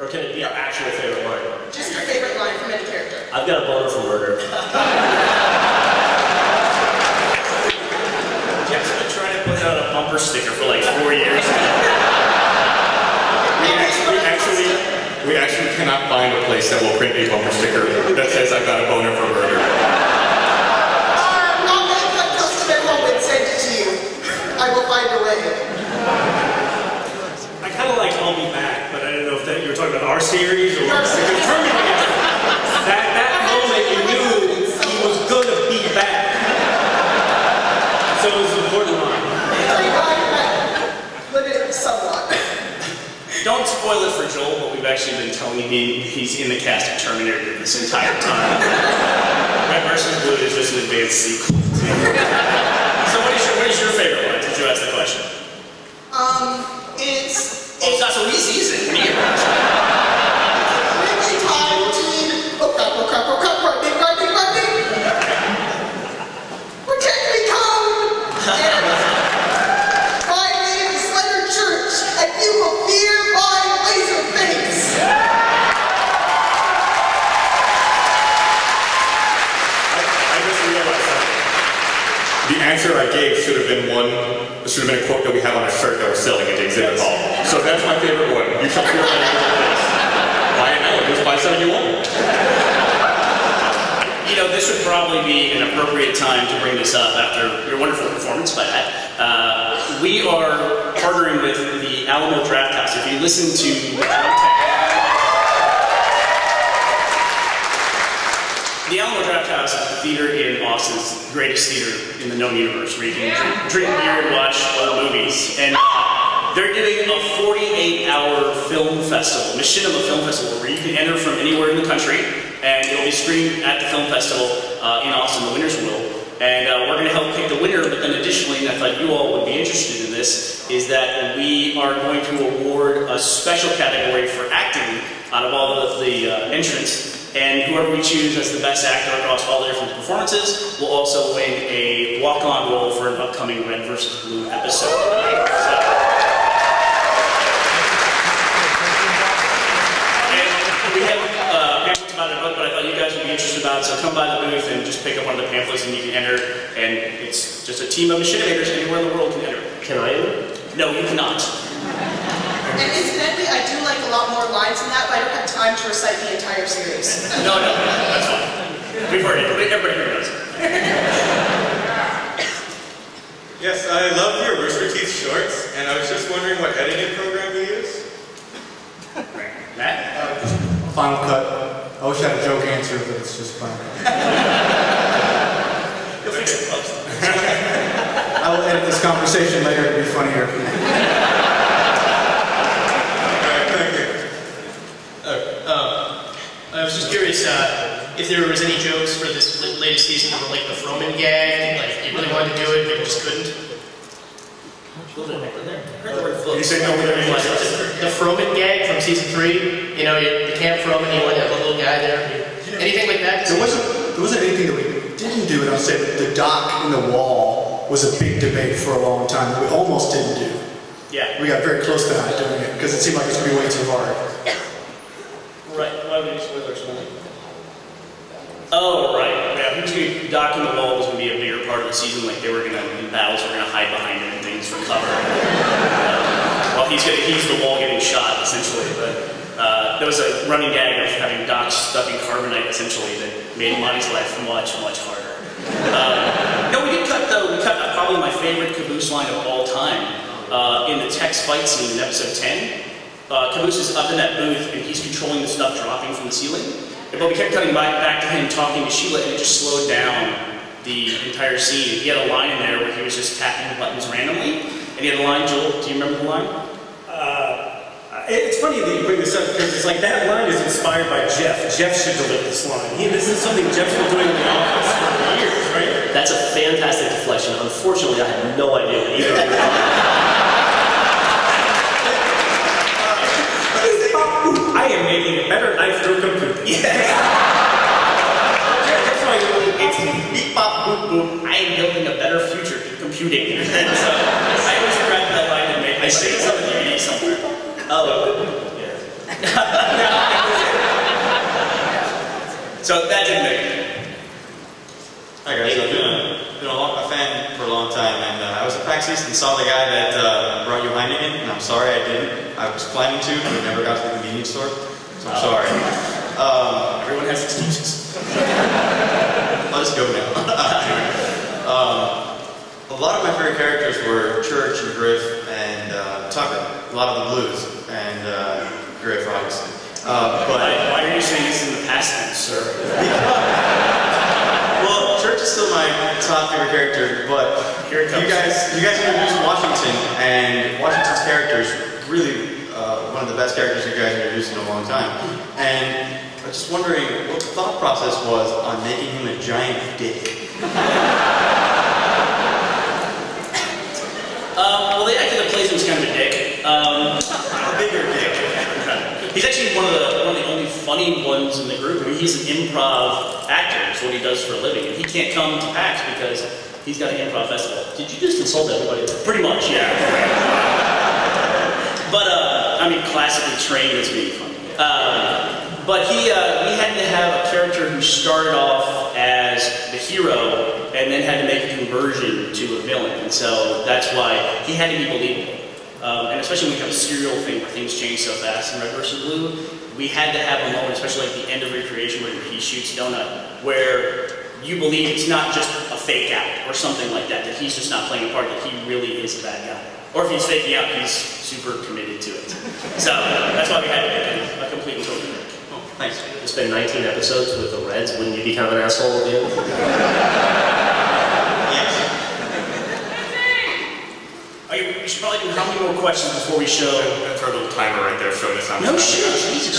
Or can it be our actual favorite line? Just your favorite line from any character. I've got a boner for murder. Jeff's been trying to put out a bumper sticker for like 4 years. We actually cannot find a place that will print a bumper sticker that says I've got a boner for murder. I'll make my custom at home and send it to you. I will find a way. I kind of like I'll Be Back, but I don't know if that you were talking about our series or Our series. that moment you knew he was gonna be back. So it was an important line. Limited somewhat. Don't spoil it for Joel, but we've actually been telling him he's in the cast of Terminator this entire time. Red vs. Blue is just an advanced sequel. So what is your favorite line? Did you ask the question? It's not so easy, is it? Really time to... Oh crap, oh crap, oh crap, running. Protect me, code! And my name is Leonard Church, and you will fear my laser face! I just realized something. The answer I gave should have been a quote that we have on a shirt that we're selling at the exhibit hall. So that's my favorite one. You shall feel my laser face. Buy it now, just buy something you want. You know, this would probably be an appropriate time to bring this up after your wonderful performance by that. We are partnering with the Alamo Draft House. If you listen to the Alamo Draft House is the theater in Austin's greatest theater in the known universe, where you can drink beer and watch old movies. And they're doing a 48-hour film festival, Machinima Film Festival, where you can enter from anywhere in the country, and it'll be screened at the film festival in Austin. The winners will. And we're going to help pick the winner, but then additionally, and I thought you all would be interested in this, is that we are going to award a special category for acting out of all of the entrants. And whoever we choose as the best actor across all the different performances will also win a walk-on role for an upcoming Red vs. Blue episode. So, and we have pamphlets about it, but I thought you guys would be interested about it, so come by the booth and just pick up one of the pamphlets and you can enter. And it's just a team of machinimators anywhere in the world can enter. Can I enter? No, you cannot. And incidentally, I do like a lot more lines than that, but I don't have time to recite the entire series. No, that's fine. We've heard it. Everybody here knows it. Yes, I love your RoosterTeeth shorts, and I was just wondering what editing program you use? Matt? Final Cut. I wish I had a joke answer, but it's just Final Cut. You'll fix it close. I will edit this conversation later, it'll be funnier. I was just curious if there was any jokes for this latest season that were like the Froman gag, like you really wanted to do it but you just couldn't. You say no with The Froman gag from season 3, you know, the Camp Froman, you want to have a little guy there. Anything like that? There wasn't anything that we didn't do, and I'll say that the dock in the wall was a big debate for a long time that we almost didn't do. Yeah. We got very close to not doing it because it seemed like it was going to be way too hard. Right. Why would you spoilers? Oh, right. Yeah, who's going to dock in the wall was going to be a bigger part of the season. Like they were going to, in battles, were going to hide behind him and things for cover. Well, he's the wall getting shot, essentially. But there was a running gag of having Doc stuck in carbonite, essentially, that made Monty's life much, much harder. No, we did cut, though. We cut probably my favorite Caboose line of all time in the Tex fight scene in episode 10. Caboose is up in that booth and he's controlling the stuff dropping from the ceiling. But we kept cutting back to him talking to Sheila, and it just slowed down the entire scene. He had a line in there where he was just tapping the buttons randomly, and he had a line. Joel, do you remember the line? It's funny that you bring this up because it's like that line is inspired by Jeff. Jeff should deliver this line. This is something Jeff's been doing in the office for years, right? That's a fantastic deflection. Unfortunately, I had no idea what either of you I am making a better knife through a computer. Yes. That's why it's beep bop boop boop. I am building a better future through computing. And so I always regret that line and make. I say it's on the DVD somewhere. Oh. Yeah. So that didn't make it. Hi guys, I've been a fan for a long time, and I was at PAX East and saw the guy that brought you Heineken, and I'm sorry I didn't. I was planning to, but never got to the convenience store, so I'm sorry. Everyone has excuses. I'll just go now. A lot of my favorite characters were Church and Griff and Tucker. A lot of the Blues and Griff, obviously. Why are you saying this in the past tense, sir? Well, Church is still my top favorite character, but Here it comes. you guys introduced Washington, and Washington's character is really one of the best characters you guys introduced in a long time. And I was just wondering what the thought process was on making him a giant dick. Well, the actor that plays him is kind of a dick. A bigger dick. He's actually one of the only funny ones in the group. I mean, he's an improv actor. That's what he does for a living. And he can't come to PAX because he's got an improv festival. Did you just insult everybody? Pretty much, yeah. But, I mean, classically trained as being funny. But we had to have a character who started off as the hero and then had to make a conversion to a villain. And so that's why he had to be believable. And especially when we have a serial thing where things change so fast in Red vs. Blue, we had to have a moment, especially like the end of Recreation where he shoots Donut, where you believe it's not just a fake out or something like that, that he's just not playing a part, that he really is a bad guy. Or if he's faking out, he's super committed to it. So that's why we had to make him a complete and total dick. Oh, thanks. It's been 19 episodes with the Reds. Wouldn't you be kind of an asshole at the end? We should probably do how many more questions before we show? That's our little timer right there showing us how much No time shit, we got. Jesus.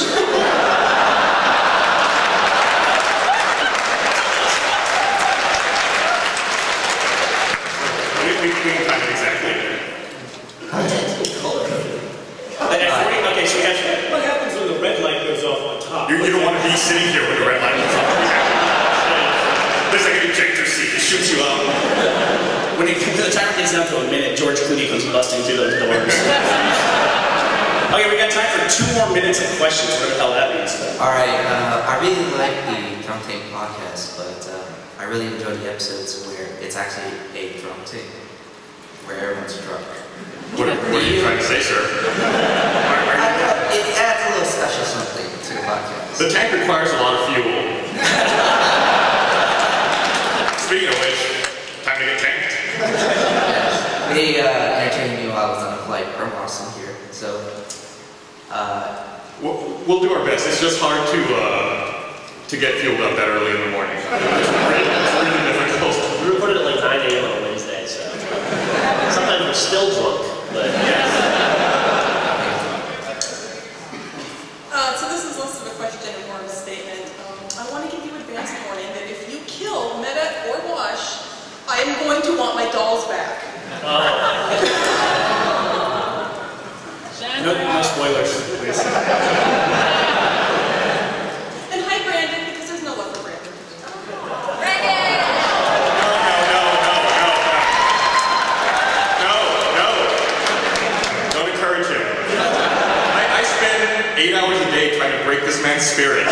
We can time it exactly. Okay, so we have. What happens when the red light goes off on top? You don't want to be sitting here when the red light goes off. There's like an ejector seat that shoots you out. When the timer gets down to a minute, George Clooney comes busting through those doors. Okay, we got time for 2 more minutes of questions, whatever the hell that means. Alright, I really like the drum tape podcast, but I really enjoy the episodes where it's actually a drum tape, where everyone's drunk. What are you trying to say, sir? It adds a little special something to the podcast. The tank requires a lot of fuel. Speaking of which, time to get tanked. They entertained me while I was on a flight from Austin here, so We'll do our best. It's just hard to get fueled up that early in the morning. It's really difficult. We recorded at like 9 a.m. on a Wednesday, so sometimes we're still drunk, but yes. So this is less of a question and more of a statement. I want to give you advance warning that if you kill Meta or Wash, I am going to want my dolls back. No spoilers, please. And hi, Brandon, because there's no love for Brandon. No. Don't encourage him. I spend 8 hours a day trying to break this man's spirit.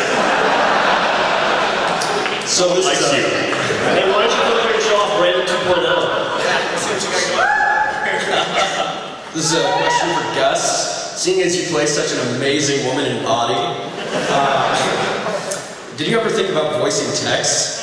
So this Likes is you. Hey, why don't you come here and show off Brandon 2.0? This is a question for Gus. Seeing as you play such an amazing woman in body, did you ever think about voicing text?